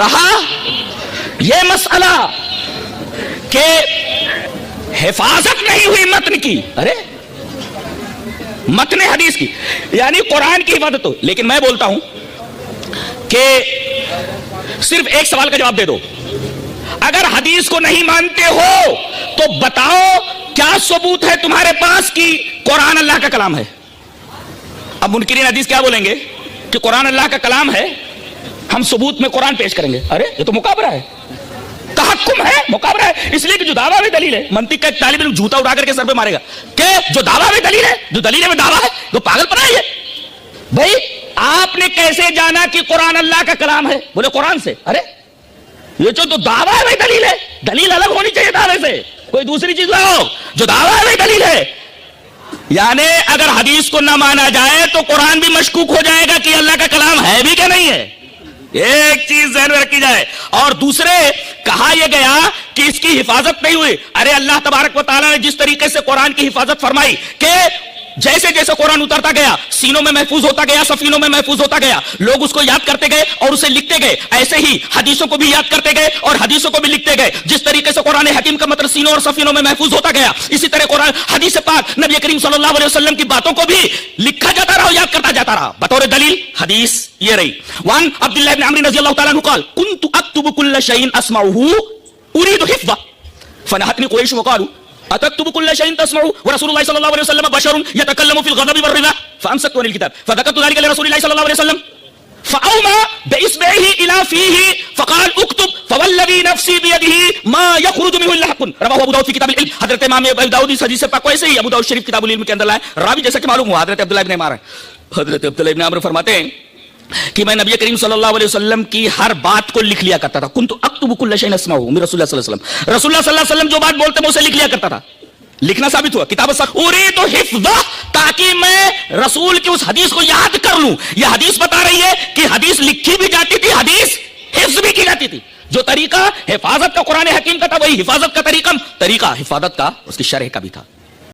کہا یہ مسئلہ کہ حفاظت نہیں ہوئی متن کی، ارے متن حدیث کی، یعنی قرآن کی حفاظت ہو، لیکن میں بولتا ہوں کہ صرف ایک سوال کا جواب دے دو، اگر حدیث کو نہیں مانتے ہو تو بتاؤ کیا ثبوت ہے تمہارے پاس کہ قرآن اللہ کا کلام ہے؟ اب منکرین حدیث کیا بولیں گے کہ قرآن اللہ کا کلام ہے، ہم ثبوت میں قرآن پیش کریں گے۔ ارے یہ تو مقابلہ ہے، تحکم ہے، مقابلہ ہے، اس لیے کہ جو دعویٰ میں دلیل ہے، منطق کا ایک طالب علم جوتا اڑا کر کے سر پہ مارے گا کہ جو دعویٰ میں دلیل ہے، جو دلیل میں دعویٰ ہے، تو پاگل پنا ہے یہ۔ بھائی آپ نے کیسے جانا کہ قرآن اللہ کا کلام ہے؟ بولے قرآن سے۔ ارے یہ جو دعویٰ میں دلیل ہے، دلیل الگ ہونی چاہیے دعوے سے، کوئی دوسری چیز لاؤ، جو دعویٰ میں دلیل ہے۔ یعنی اگر حدیث کو نہ مانا جائے تو قرآن بھی مشکوک ہو جائے گا کہ اللہ کا کلام ہے بھی کہ نہیں ہے۔ ایک چیز ذہن میں رکھی جائے۔ اور دوسرے کہا یہ گیا کہ اس کی حفاظت نہیں ہوئی، ارے اللہ تبارک و تعالیٰ نے جس طریقے سے قرآن کی حفاظت فرمائی کہ جیسے جیسے قرآن اترتا گیا سینوں میں محفوظ ہوتا گیا، سفینوں میں محفوظ ہوتا گیا، لوگ اس کو یاد کرتے گئے اور اسے لکھتے گئے، ایسے ہی حدیثوں کو بھی یاد کرتے گئے اور حدیثوں کو بھی لکھتے گئے۔ جس طریقے سے قرآن حکیم کا مطلب سینوں اور سفینوں میں محفوظ ہوتا گیا، اسی طرح قرآن حدیث پاک نبی کریم صلی اللہ علیہ وسلم کی باتوں کو بھی لکھا جاتا رہا، یاد کرتا جاتا رہا۔ بطور دلیل حدیث یہ رہی۔ وان عبداللہ بن عمرو رضی اللہ تعالیٰ عنہ قال كنت اكتب كل شيء اسمعه اريد حفظه فنهتني قريش وقالوا اتكتب كل شيء تسمعه ورسول الله صلى الله عليه وسلم بشر يتكلم في الغضب والرضا فامسكت عن الكتاب فذكرت ذلك لرسول الله صلى الله عليه وسلم فأومى بإصبعه إلى فيه فقال اكتب فوالذي نفسي بيده ما يخرج منه إلا حق رواه ابو داؤد في كتاب العلم۔ حضرت امام ابو داؤد اس حدیث سے پاک ویسے ہی ابو داؤد شریف کتاب العلم کے اندر لائے، راوی جیسا کہ معلوم ہوا حضرت عبداللہ ابن عمر ہے۔ حضرت عبداللہ ابن عمر فرماتے ہیں کہ میں نبی کریم صلی اللہ علیہ وسلم کی ہر بات کو لکھ لیا کرتا تھا۔ کنت اکتب کل شیء اسمعه من رسول اللہ صلی اللہ علیہ وسلم، رسول اللہ صلی اللہ علیہ وسلم جو بات بولتے میں اسے لکھ لیا کرتا تھا۔ لکھنا ثابت ہوا کتاب اريد حفظه، تاکہ میں رسول کی اس حدیث کو یاد کر لوں۔ یہ حدیث بتا رہی ہے کہ حدیث لکھی بھی جاتی تھی، حدیث حفظ بھی کی جاتی تھی۔ جو طریقہ حفاظت کا قرآن حکیم کا تھا وہی حفاظت کا طریقہ حفاظت کا اس کی شرح کا بھی تھا۔